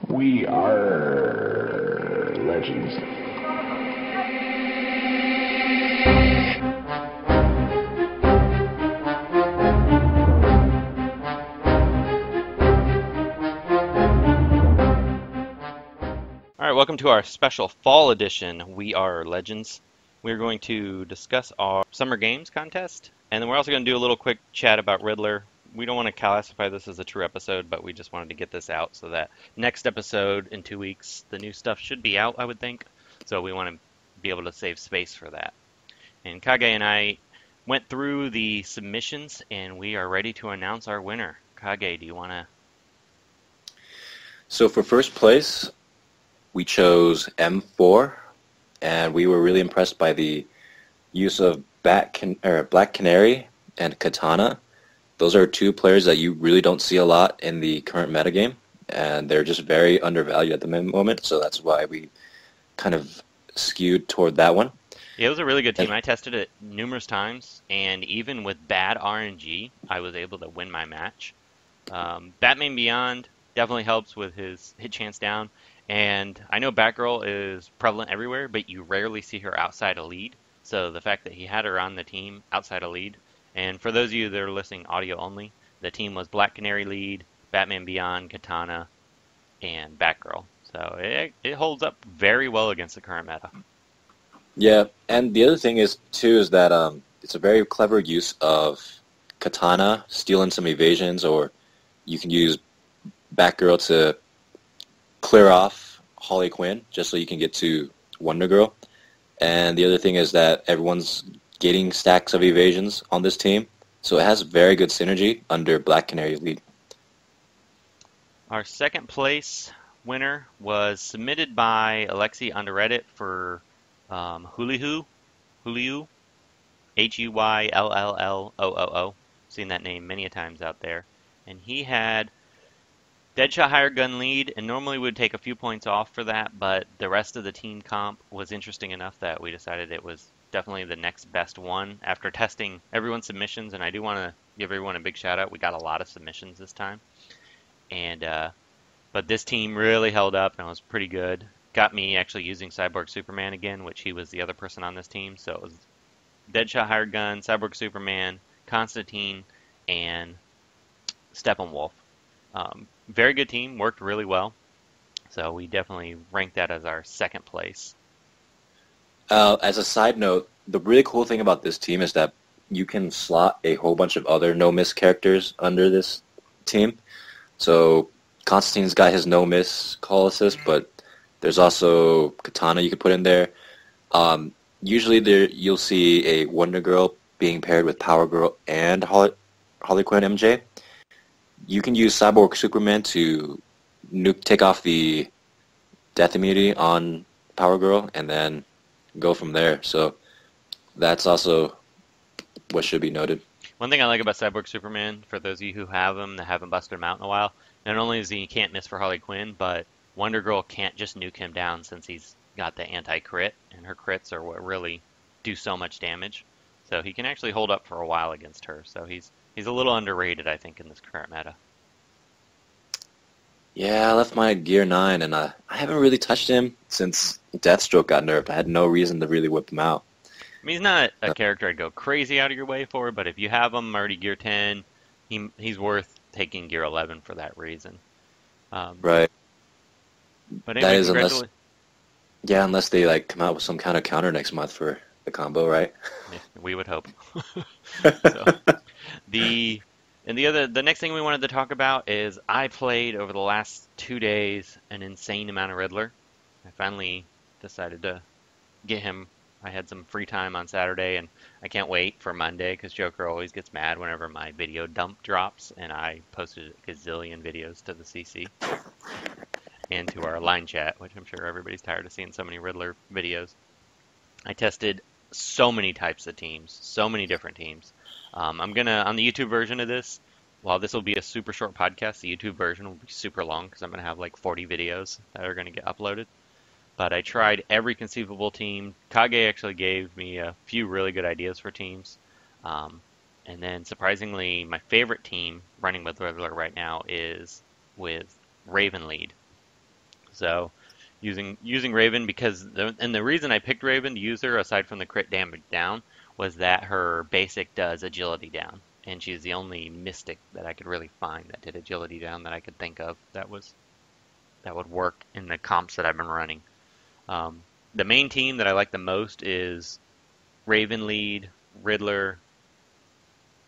We are legends. All right, welcome to our special fall edition, We Are Legends. We're going to discuss our Summer Games contest, and then we're also going to do a little quick chat about Riddler. We don't want to classify this as a true episode, but we just wanted to get this out so that next episode in 2 weeks, the new stuff should be out, I would think. So we want to be able to save space for that. And Kage and I went through the submissions, and we are ready to announce our winner. Kage, do you want to? So for first place, we chose M4, and we were really impressed by the use of Black Canary and Katana. Those are two players that you really don't see a lot in the current metagame, and they're just very undervalued at the moment, so that's why we kind of skewed toward that one. Yeah, it was a really good team. I tested it numerous times, and even with bad RNG, I was able to win my match. Batman Beyond definitely helps with his hit chance down, and I know Batgirl is prevalent everywhere, but you rarely see her outside a lead, so the fact that he had her on the team outside a lead. And for those of you that are listening audio only, the team was Black Canary lead, Batman Beyond, Katana, and Batgirl. So it holds up very well against the current meta. Yeah, and the other thing is that it's a very clever use of Katana, stealing some evasions, or you can use Batgirl to clear off Harley Quinn just so you can get to Wonder Girl. And the other thing is that everyone's getting stacks of evasions on this team, so it has very good synergy under Black Canary's lead. Our second place winner was submitted by Alexi on Reddit for Hulihu, Huylloo. Seen that name many a times out there. And he had Deadshot Higher Gun lead, and normally would take a few points off for that, but the rest of the team comp was interesting enough that we decided it was definitely the next best one after testing everyone's submissions. And I do want to give everyone a big shout out. We got a lot of submissions this time, and but this team really held up and was pretty good. Got me actually using Cyborg Superman again, which he was the other person on this team. So it was Deadshot Hired Gun, Cyborg Superman, Constantine, and Steppenwolf. Very good team, worked really well. So we definitely ranked that as our second place. As a side note, the really cool thing about this team is that you can slot a whole bunch of other no-miss characters under this team. So Constantine's got his no-miss call assist, but there's also Katana you could put in there. Usually you'll see a Wonder Girl being paired with Power Girl and Harley Quinn MJ. You can use Cyborg Superman to take off the death immunity on Power Girl and then go from there. So that's also what should be noted. One thing I like about Cyborg Superman, for those of you who have him that haven't busted him out in a while, not only is he can't miss for Harley Quinn, but Wonder Girl can't just nuke him down since he's got the anti-crit, and her crits are what really do so much damage. So he can actually hold up for a while against her. So he's a little underrated, I think, in this current meta. Yeah, I left my Gear 9, and I haven't really touched him since Deathstroke got nerfed. I had no reason to really whip him out. I mean, he's not a character I'd go crazy out of your way for, but if you have him already Gear 10, he's worth taking Gear 11 for that reason. Right. But anyway, that is unless they come out with some kind of counter next month for the combo, right? Yeah, we would hope. So, the next thing we wanted to talk about is I played over the last 2 days an insane amount of Riddler. I finally decided to get him. I had some free time on Saturday, and I can't wait for Monday because Joker always gets mad whenever my video dump drops, and I posted a gazillion videos to the CC and to our line chat, which I'm sure everybody's tired of seeing so many Riddler videos. I tested so many types of teams, so many different teams. I'm gonna, on the YouTube version of this, while this will be a super short podcast, the YouTube version will be super long because I'm gonna have like 40 videos that are gonna get uploaded. But I tried every conceivable team. Kage actually gave me a few really good ideas for teams. And then surprisingly, my favorite team running with Riddler right now is with Raven lead. So using Raven because the reason I picked Raven to use her aside from the crit damage down was that her basic does agility down, and she's the only mystic that I could really find that did agility down that I could think of that would work in the comps that I've been running. The main team that I like the most is Raven lead, Riddler,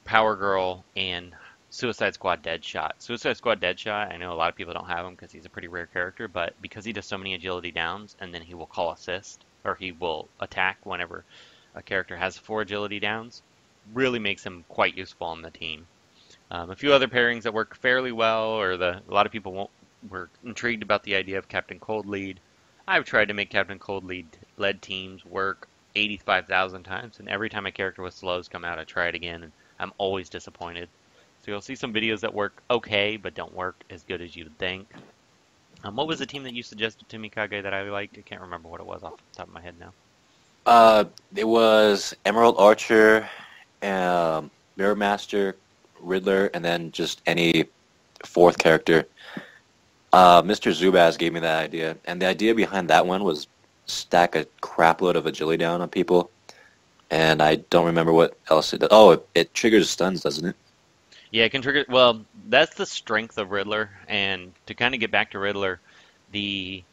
Power Girl, and Suicide Squad Deadshot. Suicide Squad Deadshot, I know a lot of people don't have him because he's a pretty rare character, but because he does so many agility downs, and then he will call assist, or he will attack whenever a character has 4 agility downs, really makes him quite useful on the team. A few other pairings that work fairly well, or a lot of people were intrigued about the idea of Captain Cold lead. I've tried to make Captain Cold led teams work 85,000 times, and every time a character with slows come out, I try it again, and I'm always disappointed. So you'll see some videos that work okay, but don't work as good as you would think. What was the team that you suggested to me, Kage, that I liked? I can't remember what it was off the top of my head now. It was Emerald Archer, Mirror Master, Riddler, and then just any 4th character. Mr. Zubaz gave me that idea, and the idea behind that one was stack a crapload of agility down on people, and I don't remember what else it does. Oh, it triggers stuns, doesn't it? Yeah, it can trigger. Well, that's the strength of Riddler, and to kind of get back to Riddler, he's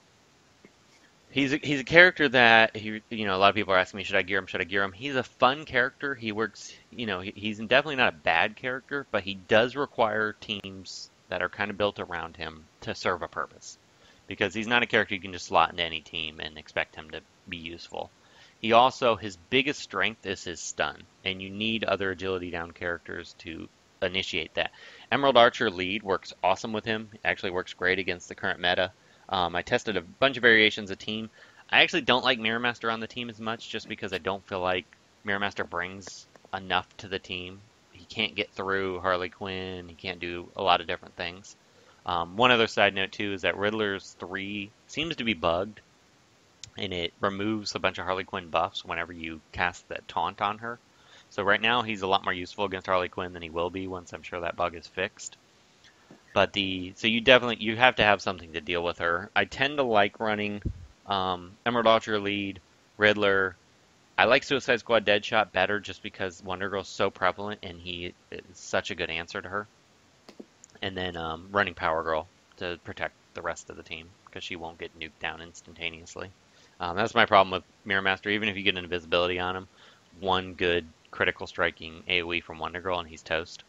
a character that a lot of people are asking me, should I gear him? Should I gear him? He's a fun character. He works. He's definitely not a bad character, but he does require teams that are kind of built around him to serve a purpose, because he's not a character you can just slot into any team and expect him to be useful. He also, his biggest strength is his stun, and you need other agility down characters to initiate that. Emerald Archer lead works awesome with him. It actually works great against the current meta. I tested a bunch of variations of team. I actually don't like Mirror Master on the team as much, just because I don't feel like Mirror Master brings enough to the team. He can't get through Harley Quinn. He can't do a lot of different things. One other side note too is that Riddler's 3 seems to be bugged, and it removes a bunch of Harley Quinn buffs whenever you cast that taunt on her. So right now he's a lot more useful against Harley Quinn than he will be once I'm sure that bug is fixed. But so you have to have something to deal with her. I tend to like running Emerald Archer lead, Riddler. I like Suicide Squad Deadshot better just because Wonder Girl's so prevalent and he is such a good answer to her. And then running Power Girl to protect the rest of the team because she won't get nuked down instantaneously. That's my problem with Mirror Master. Even if you get an invisibility on him, one good critical striking AoE from Wonder Girl and he's toast.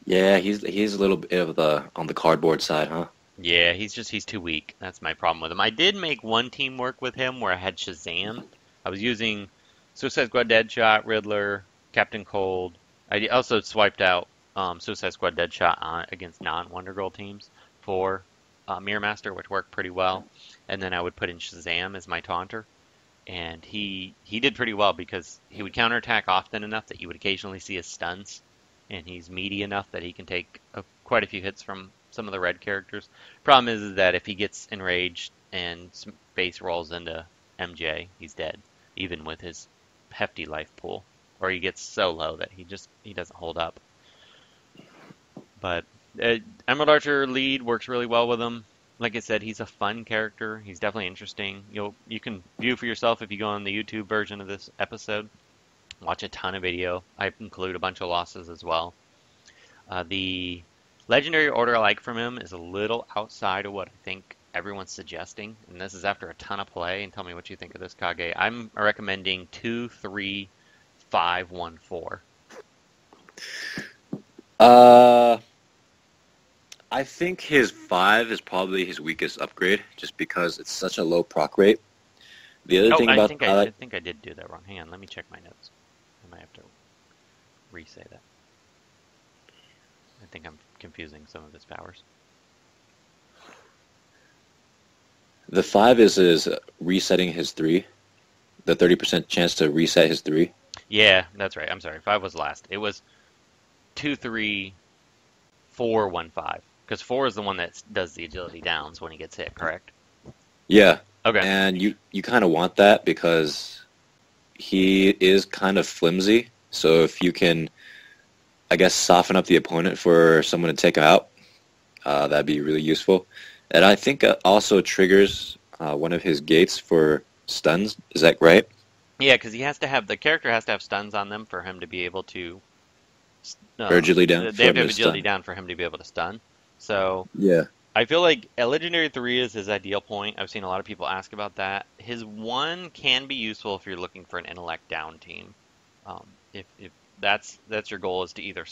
Yeah, he's a little bit of on the cardboard side, huh? Yeah, he's too weak. That's my problem with him. I did make one team work with him where I had Shazam. I was using Suicide Squad Deadshot, Riddler, Captain Cold. I also swiped out Suicide Squad Deadshot against non-Wonder Girl teams for Mirror Master, which worked pretty well. And then I would put in Shazam as my taunter. And he did pretty well because he would counterattack often enough that you would occasionally see his stuns. And he's meaty enough that he can take quite a few hits from some of the red characters. Problem is that if he gets enraged and space rolls into MJ, he's dead, even with his hefty life pool. Or he gets so low that he doesn't hold up. But Emerald Archer lead works really well with him. Like I said, he's a fun character. He's definitely interesting. You can view for yourself if you go on the YouTube version of this episode. Watch a ton of video. I include a bunch of losses as well. The legendary order I like from him is a little outside of what I think everyone's suggesting, and this is after a ton of play. And tell me what you think of this, Kage. I'm recommending 2, 3, 5, 1, 4. I think his 5 is probably his weakest upgrade, just because it's such a low proc rate. The other thing about I think I did do that wrong. Hang on, let me check my notes. I might have to re-say that. I think I'm confusing some of his powers. The 5 is resetting his 3. The 30% chance to reset his 3. Yeah, that's right. I'm sorry. 5 was last. It was 2, 3, 4, 1, 5. Because 4 is the one that does the agility downs when he gets hit, correct? Yeah. Okay. And you kind of want that because he is kind of flimsy. So if you can, I guess, soften up the opponent for someone to take him out, that'd be really useful. And I think also triggers one of his gates for stuns. Is that right? Yeah, because the character has to have stuns on them for him to be able to. Agility down. They have to have agility down for him to be able to stun. So yeah, I feel like a Legendary 3 is his ideal point. I've seen a lot of people ask about that. His 1 can be useful if you're looking for an intellect down team. If that's your goal, is to either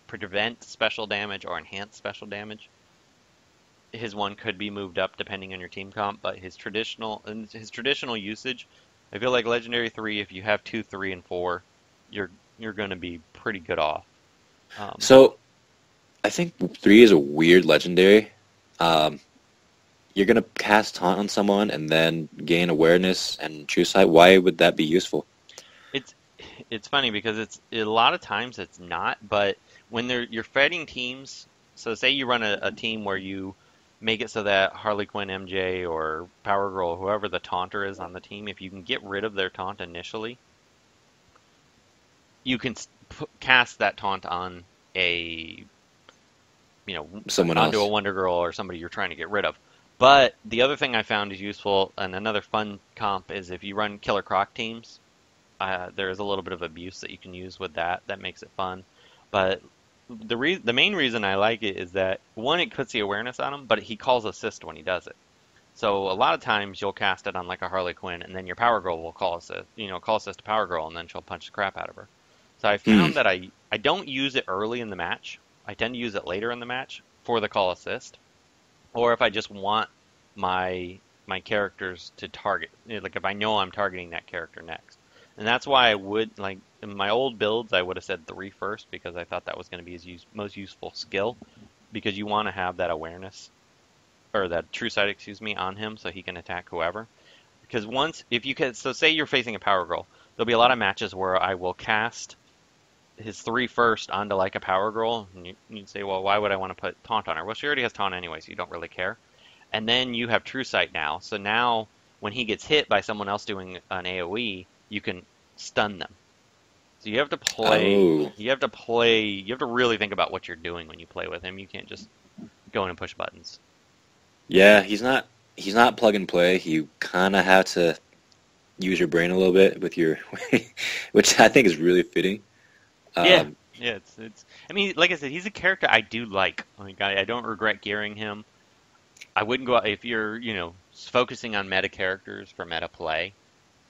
prevent special damage or enhance special damage. His 1 could be moved up depending on your team comp, but his traditional usage, I feel like Legendary 3, if you have 2, 3, and 4, you're going to be pretty good off. So I think 3 is a weird legendary. You're going to cast Taunt on someone and then gain awareness and True Sight. Why would that be useful? It's funny because it's a lot of times it's not, but when you're fighting teams, so say you run a team where you make it so that Harley Quinn, MJ, or Power Girl, whoever the taunter is on the team, if you can get rid of their taunt initially, you can cast that taunt on someone onto else. a Wonder Girl or somebody you're trying to get rid of. But the other thing I found is useful, and another fun comp, is if you run Killer Croc teams, there is a little bit of abuse that you can use with that. That makes it fun. But the main reason I like it is that, 1, it puts the awareness on him, but he calls assist when he does it. So a lot of times you'll cast it on like a Harley Quinn, and then your Power Girl will call assist to Power Girl, and then she'll punch the crap out of her. So I found that I don't use it early in the match. I tend to use it later in the match for the call assist, or if I just want my characters to target, like if I know I'm targeting that character next. And that's why I would, like, in my old builds, I would have said 3 first, because I thought that was going to be his most useful skill, because you want to have that awareness, or that True Sight, on him, so he can attack whoever. Because so say you're facing a Power Girl, there'll be a lot of matches where I will cast his 3 first onto like a Power Girl, and you'd say, well, why would I want to put Taunt on her? Well, she already has Taunt anyway, so you don't really care. And then you have True Sight now, so now when he gets hit by someone else doing an AoE, you can stun them. So you have to play. Oh. You have to really think about what you're doing when you play with him. You can't just go in and push buttons. Yeah, he's not plug and play. You kind of have to use your brain a little bit with your, which I think is really fitting. Yeah. It's. I mean, like I said, he's a character I do like. Like I don't regret gearing him. I wouldn't go if you're focusing on meta characters for meta play.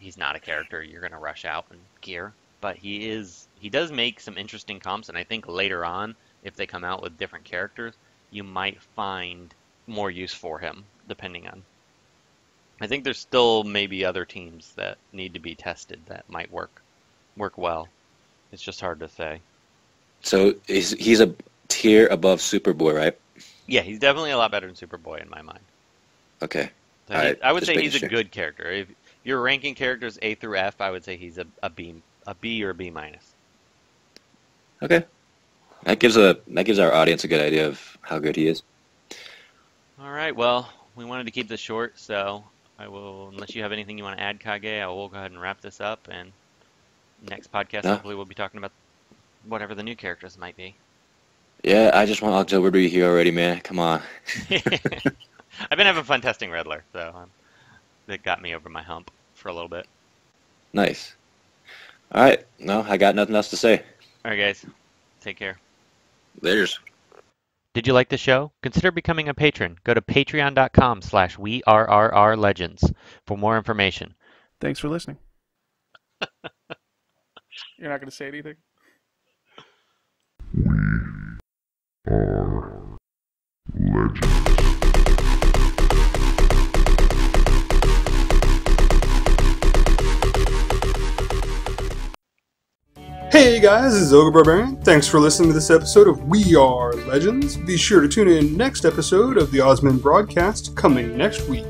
He's not a character you're going to rush out and gear, but he does make some interesting comps, and I think later on, if they come out with different characters, you might find more use for him, depending on. I think there's still maybe other teams that need to be tested that might work well. It's just hard to say. So he's a tier above Superboy, right? Yeah, he's definitely a lot better than Superboy in my mind. Okay. So I would say he's a good character. If you're ranking characters A through F, I would say he's a B or B minus. Okay. That gives our audience a good idea of how good he is. All right. Well, we wanted to keep this short, so I will. Unless you have anything you want to add, Kage, I will go ahead and wrap this up. And next podcast, hopefully, we'll be talking about whatever the new characters might be. Yeah, I just want October to be here already, man. Come on. I've been having fun testing Riddler, so that got me over my hump for a little bit. Nice. All right. No, I got nothing else to say. All right, guys. Take care. Laters. Did you like the show? Consider becoming a patron. Go to patreon.com/WeRRRLegends for more information. Thanks for listening. You're not going to say anything? Legends. Hey guys, this is Ogre Barbarian. Thanks for listening to this episode of We Are Legends. Be sure to tune in next episode of the Osmond broadcast coming next week.